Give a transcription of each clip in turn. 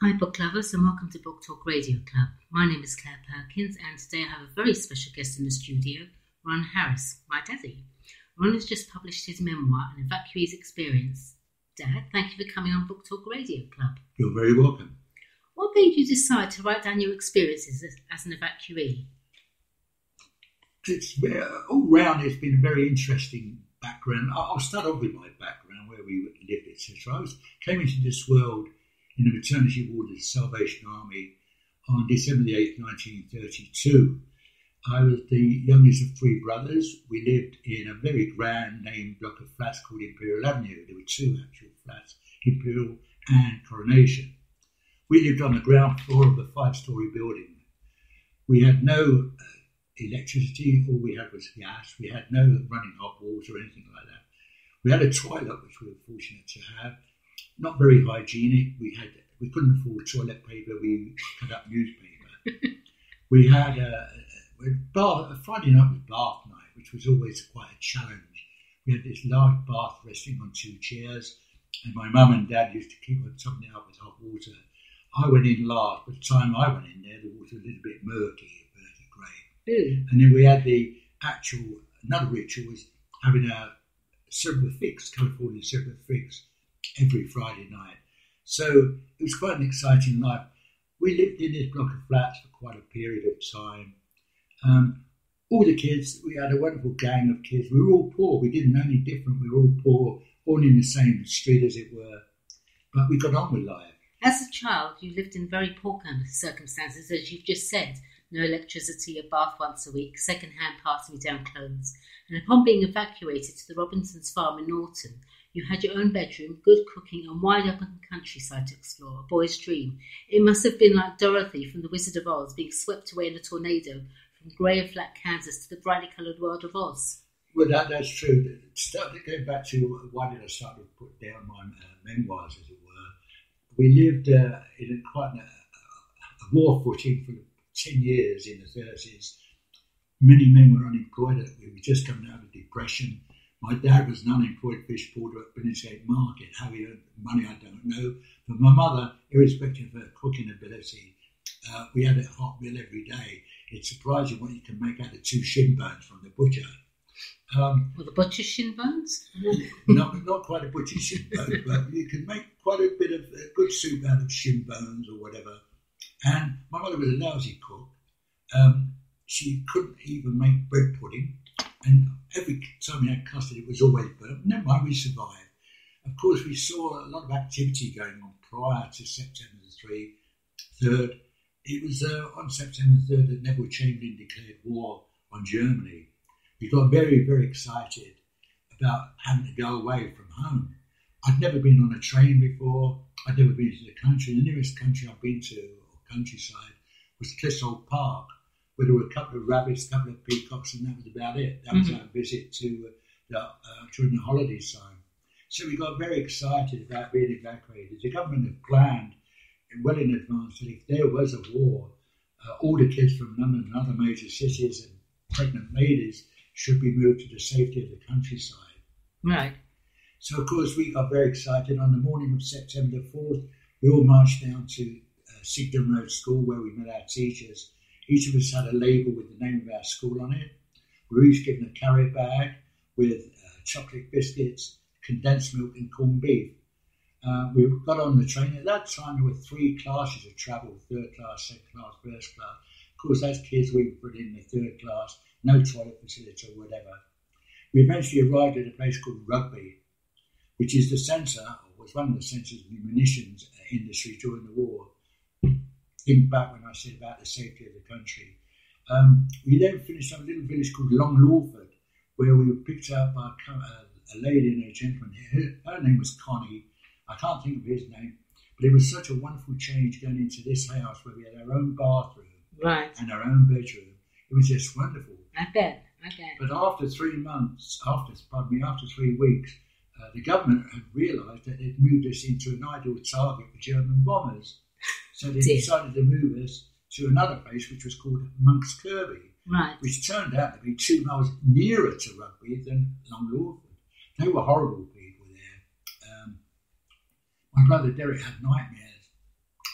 Hi book lovers and welcome to Book Talk Radio Club. My name is Claire Perkins and today I have a very special guest in the studio, Ron Harris, my daddy. Ron has just published his memoir, An Evacuee's Experience. Dad, thank you for coming on Book Talk Radio Club. You're very welcome. What made you decide to write down your experiences as an evacuee? It's all round. It's been a very interesting background. I'll start off with my background, where we lived, etc. I came into this world in the maternity ward of the Salvation Army on December the 8th, 1932. I was the youngest of three brothers. We lived in a very grand named block of flats called Imperial Avenue. There were two actual flats, Imperial and Coronation. We lived on the ground floor of a 5-storey building. We had no electricity, all we had was gas. We had no running hot water or anything like that. We had a toilet, which we were fortunate to have. Not very hygienic. We couldn't afford toilet paper. We cut up newspaper. We had a Friday night was bath night, which was always quite a challenge. We had this large bath resting on 2 chairs, and my mum and dad used to keep on topping it up with hot water. I went in last. By the time I went in there, the water was a little bit murky, grey. And then we had another ritual was having a silver fix, California silver fix, every Friday night. So it was quite an exciting life. We lived in this block of flats for quite a period of time. All the kids, we had a wonderful gang of kids. We were all poor. We didn't know any different. We were all poor, all in the same street, as it were. But we got on with life. As a child, you lived in very poor kind of circumstances, as you've just said. No electricity, a bath once a week, second-hand passing-down clothes. And upon being evacuated to the Robinsons' farm in Norton, you had your own bedroom, good cooking, and wide-open countryside to explore, a boy's dream. It must have been like Dorothy from The Wizard of Oz being swept away in a tornado from grey and flat Kansas to the brightly coloured world of Oz. Well, that's true. Going back to why did I start to put down my memoirs, as it were, we lived in quite a war footing for 10 years in the 30s. Many men were unemployed. We were just coming out of depression. My dad was an unemployed fish porter at Billingsgate Market. How he earned money, I don't know. But my mother, irrespective of her cooking ability, we had a hot meal every day. It's surprising what you can make out of 2 shin bones from the butcher. Well, the butcher's shin bones? not quite a butcher's shin bone, but you can make quite a bit of good soup out of shin bones or whatever. And my mother was a lousy cook. She couldn't even make bread pudding. And every time we had custard, it was always burnt. Never mind, we survived. Of course, we saw a lot of activity going on prior to September the 3rd. It was on September the 3rd that Neville Chamberlain declared war on Germany. We got very, very excited about having to go away from home. I'd never been on a train before. I'd never been to the country. The nearest country I've been to, or countryside, was Clissold Park, where there were a couple of rabbits, a couple of peacocks, and that was about it. That was our visit to during the holiday time. So we got very excited about being evacuated. The government had planned well in advance that if there was a war, all the kids from London and other major cities and pregnant ladies should be moved to the safety of the countryside. Right. So, of course, we got very excited. On the morning of September 4th, we all marched down to Sigden Road School, where we met our teachers. Each of us had a label with the name of our school on it. We were each given a carrier bag with chocolate biscuits, condensed milk and corned beef. We got on the train. At that time, there were 3 classes of travel, 3rd class, 2nd class, 1st class. Of course, as kids, we were put in the 3rd class, no toilet facility or whatever. We eventually arrived at a place called Rugby, which is the centre, or was one of the centres of the munitions industry during the war. Think back when I said about the safety of the country. We then finished up a little village called Long Lawford, where we were picked up by a lady and a gentleman. Her name was Connie. I can't think of his name, but it was such a wonderful change going into this house where we had our own bathroom and our own bedroom. It was just wonderful. I bet. But after 3 months, after 3 weeks, the government had realised that they'd moved us into an ideal target for German bombers. So they decided to move us to another place, which was called Monk's Kirby, which turned out to be 2 miles nearer to Rugby than Long Lawford. They were horrible people there. My brother Derek had nightmares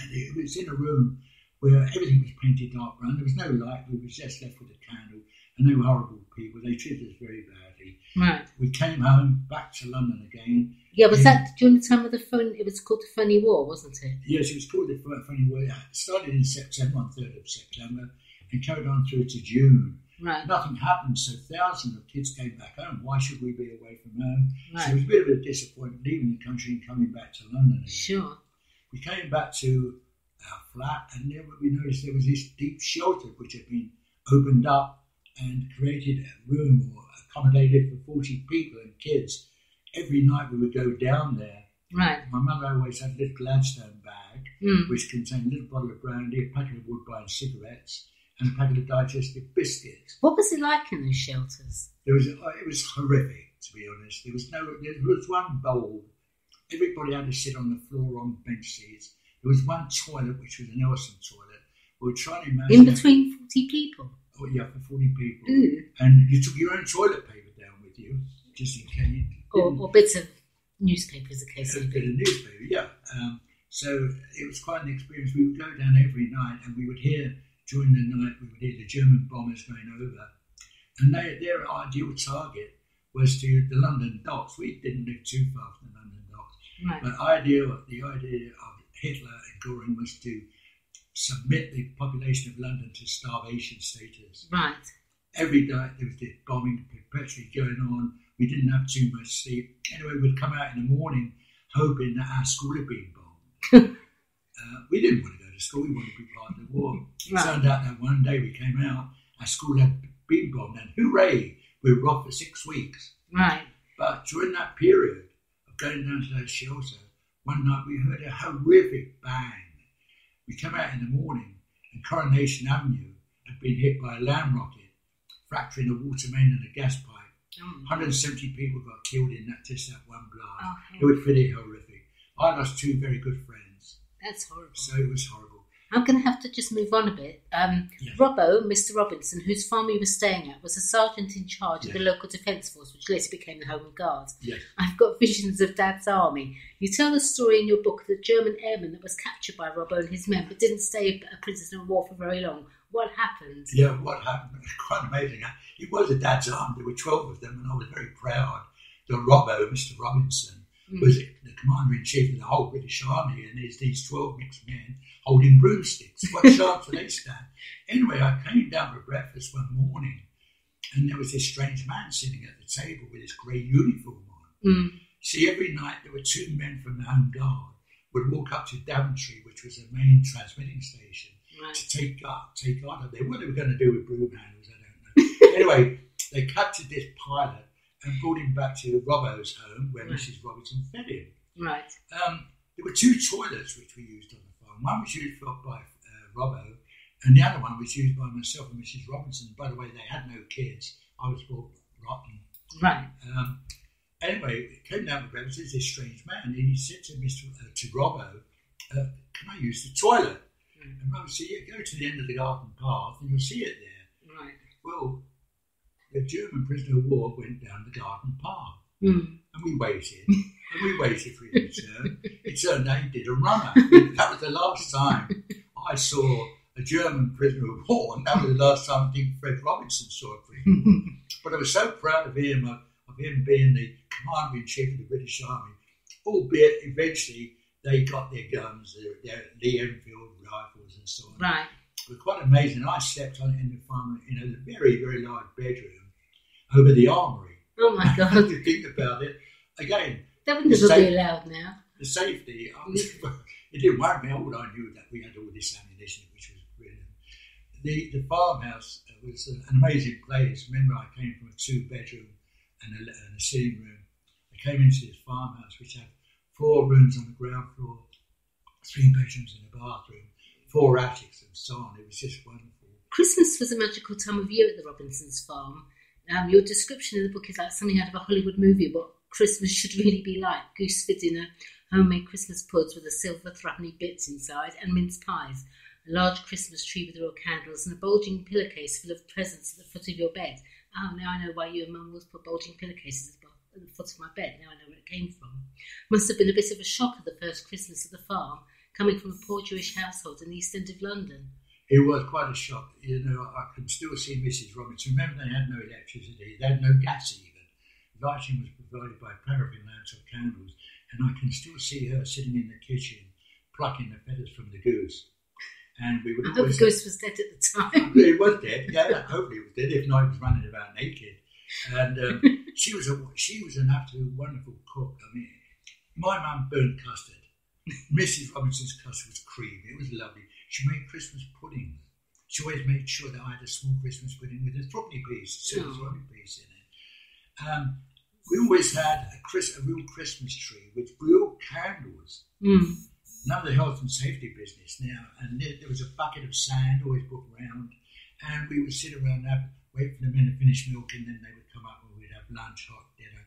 And it was in a room where everything was painted dark brown. There was no light. We were just left with a candle. And they were horrible people. They treated us very badly. Right. We came home, back to London again. Yeah, was that during the time of the phone? It was called the Phony War, wasn't it? Yes, it was called the Phony War. It started in September, on 3rd of September, and carried on through to June. Right. Nothing happened, so thousands of kids came back home. Why should we be away from home? Right. So it was a bit of a disappointment leaving the country and coming back to London again. Sure. We came back to our flat, and then we noticed there was this deep shelter which had been opened up and created a room or accommodated for 40 people and kids. Every night we would go down there. Right. My mother always had a little Gladstone bag which contained a little bottle of brandy, a packet of Woodbine cigarettes, and a packet of digestive biscuits. What was it like in those shelters? It was horrific, to be honest. There was one bowl. Everybody had to sit on the floor on bench seats. There was one toilet, which was a Nelson toilet. We were trying to imagine... In between 40 people? Oh, yeah, for 40 people. Ooh. And you took your own toilet paper down with you, just in case. Or bits of newspapers, in case a bit of newspaper, yeah. So it was quite an experience. We would go down every night, and we would hear, during the night, we would hear the German bombers going over. And their ideal target was to the London docks. We didn't live too far from the London docks. Right. But the idea of Hitler and Goring was to submit the population of London to starvation status. Right. Every night there was this bombing perpetually going on. We didn't have too much sleep. Anyway, we'd come out in the morning hoping that our school had been bombed. We didn't want to go to school. We wanted to be part of the war. It turned out that one day we came out, our school had been bombed, and hooray, we were off for 6 weeks. Right. But during that period of going down to that shelter, one night we heard a horrific bang. We came out in the morning, and Coronation Avenue had been hit by a land rocket, fracturing a water main and a gas pipe. 170 people got killed in that one blast. It was pretty horrific. I lost 2 very good friends. That's horrible. So it was horrible. I'm going to have to just move on a bit. Robbo, Mr. Robinson, whose farm we were staying at, was a sergeant in charge of the local defence force, which later became the Home Guards. Yes. I've got visions of Dad's army. You tell the story in your book of the German airman that was captured by Robbo and his men, but didn't stay a prisoner of war for very long. What happened? Yeah, what happened? It was quite amazing. It was a Dad's army. There were 12 of them, and I was very proud that Robbo, Mr. Robinson, was the commander-in-chief of the whole British Army, and there's these 12 mixed men holding broomsticks. What chance would they stand? Anyway, I came down for breakfast one morning, and there was this strange man sitting at the table with his grey uniform on. See, every night there were 2 men from the Home Guard would walk up to Daventry, which was the main transmitting station, to take guard of there. What they were going to do with broom handles, I don't know. Anyway, they captured this pilot and brought him back to Robbo's home, where Mrs. Robinson fed him. Right. There were 2 toilets which we used on the farm. One was used by Robbo, and the other one was used by myself and Mrs. Robinson. By the way, they had no kids. I was born rotten. Right. Anyway, it came down to breakfast. There's this strange man, and he said to Robbo, "Can I use the toilet?" And Robbo said, "Yeah, go to the end of the garden path, and you'll see it there." Right. Well, the German prisoner of war went down the garden path, and we waited, for him to turn. It turned out he did a runner. That was the last time I saw a German prisoner of war, and that was the last time I think Fred Robinson saw a prisoner of war. But I was so proud of him being the commander-in-chief of the British Army, albeit eventually they got their guns, their Lee Enfield rifles and so on. Right. It was quite amazing. I slept on it in the farm in a very, very large bedroom over the armoury. Oh my God. To think about it. Again, that would never be allowed now. The safety, it didn't worry me. All I knew that we had all this ammunition, which was brilliant. The farmhouse was an amazing place. Remember, I came from a 2-bedroom and a sitting room. I came into this farmhouse, which had 4 rooms on the ground floor, 3 bedrooms and a bathroom, 4 attics and so on. It was just wonderful. Christmas was a magical time of year at the Robinsons' farm. Your description in the book is like something out of a Hollywood movie, what Christmas should really be like. Goose for dinner, homemade Christmas puds with a silver threepenny bits inside, and mince pies, a large Christmas tree with real candles, and a bulging pillowcase full of presents at the foot of your bed. Oh, now I know why you and Mum always put bulging pillowcases at the foot of my bed. Now I know where it came from. Must have been a bit of a shock at the first Christmas at the farm, coming from a poor Jewish household in the East End of London. It was quite a shock. I can still see Mrs. Robinson. Remember, they had no electricity. They had no gas even. Lighting was provided by paraffin lamps or candles. And I can still see her sitting in the kitchen, plucking the feathers from the goose. And we would I hope the goose was dead at the time. It was dead, yeah. Hopefully it was dead. If not, it was running about naked. And she was an absolute wonderful cook. I mean, my mum burnt custard. Mrs. Robinson's custard was creamy. It was lovely. She made Christmas pudding. She always made sure that I had a small Christmas pudding with a threepenny piece, silver threepenny piece in it. We always had a real Christmas tree with real candles. None of the health and safety business now. And there was a bucket of sand always put round, and we would sit around and wait for the men to finish milking, then they would come up and we'd have lunch, hot dinner.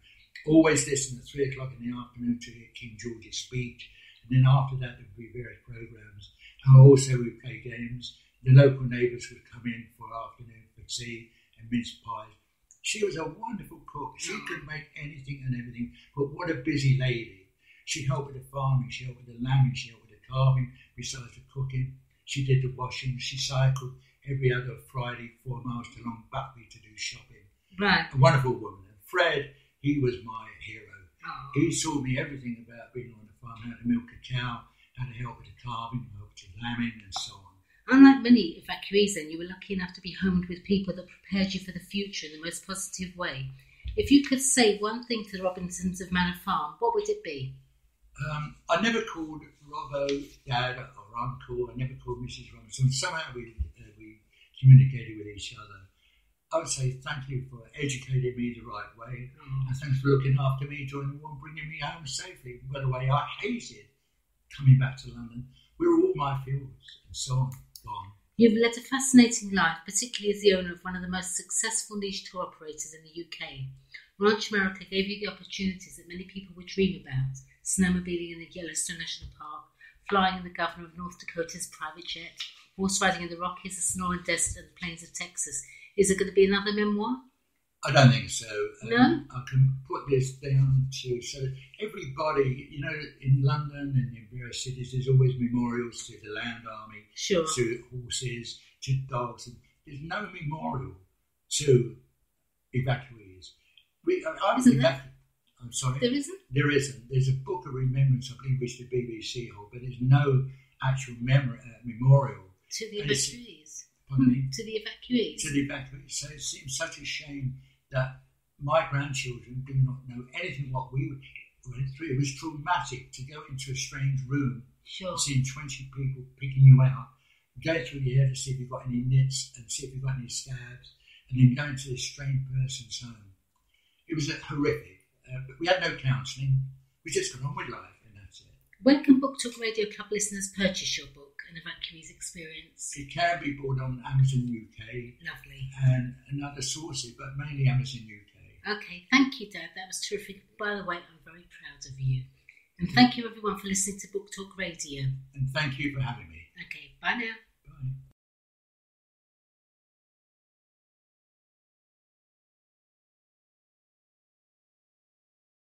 Always listen at 3 o'clock in the afternoon to hear King George's speech, and then after that there would be various programmes. And also we'd play games. The local neighbours would come in for afternoon for tea and mince pies. She was a wonderful cook. She could make anything and everything, but what a busy lady. She helped with the farming, she helped with the lambing, she helped with the carving, besides the cooking. She did the washing. She cycled every other Friday 4 miles to Long Buckley to do shopping. Right. A wonderful woman. And Fred, he was my hero. Oh. He taught me everything about being on the farm, how to milk a cow, how to help with the carving, help with the lambing, and so on. Unlike many evacuees then, you were lucky enough to be homed with people that prepared you for the future in the most positive way. If you could say one thing to the Robinsons of Manor Farm, what would it be? I never called Robbo Dad or Uncle. I never called Mrs. Robinson. Somehow we communicated with each other. I would say thank you for educating me the right way, and thanks for looking after me during the war and bringing me home safely. By the way, I hated coming back to London. We were all my fields and so on. You've led a fascinating life, particularly as the owner of one of the most successful niche tour operators in the UK. Ranch America gave you the opportunities that many people would dream about: snowmobiling in the Yellowstone National Park, flying in the Governor of North Dakota's private jet, horse riding in the Rockies, the Sonoran Desert and the plains of Texas. Is there going to be another memoir? I don't think so. No? I can put this down to, so everybody, in London and in various cities, there's always memorials to the Land Army, Sure. to horses, to dogs. And there's no memorial to evacuees. Isn't there? I'm sorry? There isn't? There isn't. There's a book of remembrance, I believe, which the BBC hold, but there's no actual memorial. To the evacuees? Pardon me? To the evacuees? To the evacuees. So it seems such a shame that my grandchildren do not know anything what we went through. It was traumatic to go into a strange room, Sure. seeing 20 people picking you out, go through your hair to see if you've got any nits and see if you've got any scabs, and then going to this strange person's home. It was horrific. But we had no counselling. We just got on with life, and that's it. When can Book Talk Radio Club listeners purchase your book, An Evacuee's Experience? It can be bought on Amazon UK. Lovely. And other sources, but mainly Amazon UK. Okay, thank you, Dad. That was terrific. By the way, I'm very proud of you. And thank you, everyone, for listening to Book Talk Radio. And thank you for having me. Okay, bye now.